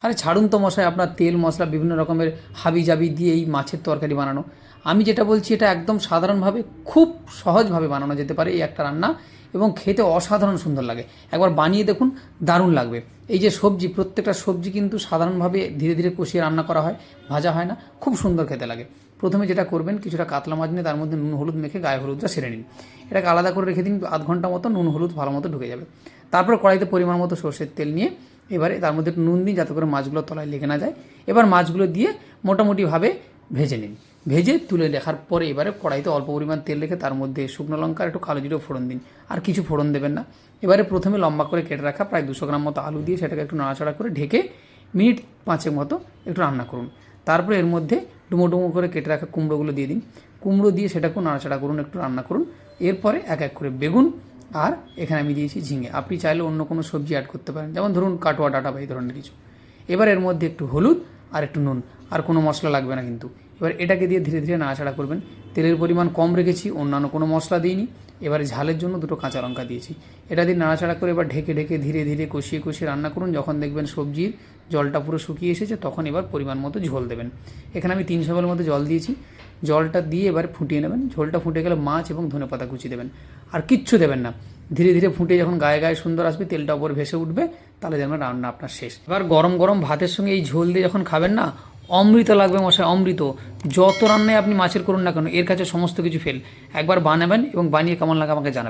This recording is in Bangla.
আরে ছাড়ুন তো মশাই, আপনার তেল মশলা বিভিন্ন রকমের হাবিজাবি দিয়ে এই মাছের তরকারি বানানো। আমি যেটা বলছি এটা একদম সাধারণভাবে খুব সহজভাবে বানানো যেতে পারে এই একটা রান্না, এবং খেতে অসাধারণ সুন্দর লাগে। একবার বানিয়ে দেখুন, দারুণ লাগবে। এই যে সবজি, প্রত্যেকটা সবজি কিন্তু সাধারণভাবে ধীরে ধীরে কষিয়ে রান্না করা হয়, ভাজা হয় না, খুব সুন্দর খেতে লাগে। প্রথমে যেটা করবেন, কিছুটা কাতলা মাছ নিয়ে তার মধ্যে নুন হলুদ মেখে গায়ে হলুদটা সেরে নিন। এটাকে আলাদা করে রেখে দিন, আধ ঘন্টা মতো নুন হলুদ ভালো মতো ঢুকে যাবে। তারপর কড়াইতে পরিমাণ মতো সর্ষের তেল নিয়ে এবারে তার মধ্যে একটু নুন দিন যাতে করে মাছগুলো তলায় লেগে না যায়। এবার মাছগুলো দিয়ে মোটামুটিভাবে ভেজে নিন। ভেজে তুলে রাখার পরে এবারে কড়াইতে অল্প পরিমাণ তেল রেখে তার মধ্যে শুকনো লঙ্কা একটু কালো জিরে ফোড়ন দিন। আর কিছু ফোড়ন দেবেন না। এবারে প্রথমে লম্বা করে কেটে রাখা প্রায় 200 গ্রাম মতো আলু দিয়ে সেটাকে একটু নাড়াচাড়া করে ঢেকে মিনিট 5 মতো একটু রান্না করুন। তারপরে এর মধ্যে ডুমো ডুমো করে কেটে রাখা কুমড়োগুলো দিয়ে দিন। কুমড়ো দিয়ে সেটাকেও নাড়াচাড়া করুন, একটু রান্না করুন। এরপরে এক এক করে বেগুন, আর এখানে আমি দিয়েছি ঝিঙে। আপনি চাইলে অন্য কোনো সবজি অ্যাড করতে পারেন, যেমন ধরুন কাটোয়া ডাঁটা বা এই ধরনের কিছু। এবার এর মধ্যে একটু হলুদ আর একটু নুন, আর কোনো মশলা লাগবে না কিন্তু। এবার এটাকে দিয়ে ধীরে ধীরে নাড়াচাড়া করবেন। তেলের পরিমাণ কম রেখেছি, অন্যান্য কোনো মশলা দিইনি। এবারে ঝালের জন্য 2টো কাঁচা লঙ্কা দিয়েছি। এটা দিয়ে নাড়াচাড়া করে এবার ঢেকে ঢেকে ধীরে ধীরে কষিয়ে কষিয়ে রান্না করুন। যখন দেখবেন সবজির জলটা পুরো শুকিয়ে এসেছে, তখন এবার পরিমাণ মতো ঝোল দেবেন। এখানে আমি 300 ml মতো জল দিয়েছি। জলটা দিয়ে এবার ফুটিয়ে নেবেন। ঝোলটা ফুটে গেলে মাছ এবং ধনেপাতা কুচি দেবেন, আর কিচ্ছু দেবেন না। ধীরে ধীরে ফুটে যখন গায়ে গায়ে সুন্দর আসবে, তেলটা ওপর ভেসে উঠবে, তাহলে দেখবেন রান্না আপনার শেষ। এবার গরম গরম ভাতের সঙ্গে এই ঝোল দিয়ে যখন খাবেন না, অমৃত লাগবে মশাই, অমৃত। যত রান্নায় আপনি মাছের করুন না কেন, এর কাছে সমস্ত কিছু ফেল। একবার বানাবেন এবং বানিয়ে কেমন লাগে আমাকে জানাবেন।